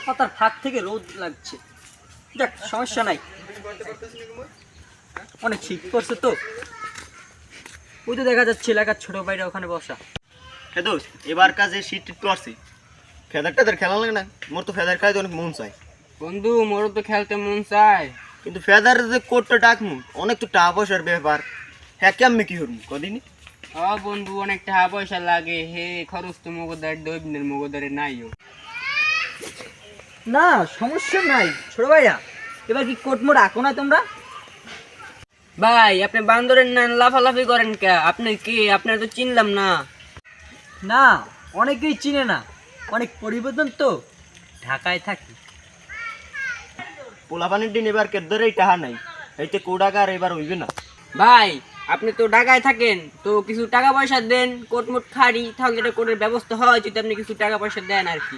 পাতার ফাঁক থেকে রোদ লাগছে। যাক, সমস্যা নাই, অনেক শীত করছে তো। ওই তো দেখা যাচ্ছে এলাকার ছোট ভাইরা ওখানে বসা। হ্যাঁ দোস্ত, এবার কাজে শীত টিট করছি, ফেদার টেদার খেলা লাগে না? মোর তো ফেদার খাইতে অনেক মন চায়। বন্ধু মোরও তো খেলতে মন চায়, কিন্তু ফেদার যে কোটটা ডাকমু অনেক তো টাকা পয়সার ব্যাপার। হ্যাঁ কেমনি কি করবো কদিনই? বন্ধু অনেক টাকা পয়সা লাগে, হে খরচ তো মগদার দৈবনের মগদারে নাইও। না, সমস্যা নাই ছোট ভাইয়া। এবার কি কোটমোট আঁকো না তোমরা? ভাই আপনি বান্দরের না লাফালাফি করেন কে? আপনি কে? আপনার তো চিনলাম না। না, অনেকেই চিনে না, অনেক পরিবর্তন তো, ঢাকায় থাকি। পোলাপানির দিন এবার কেদারেই টাকা নাই, এইতে কোটাকার এবার হইবে না। ভাই আপনি তো ঢাকায় থাকেন, তো কিছু টাকা পয়সা দেন, কোটমোট খাড়ি তাহলে এটা কোটের ব্যবস্থা হয়, যদি আপনি কিছু টাকা পয়সা দেন আর কি।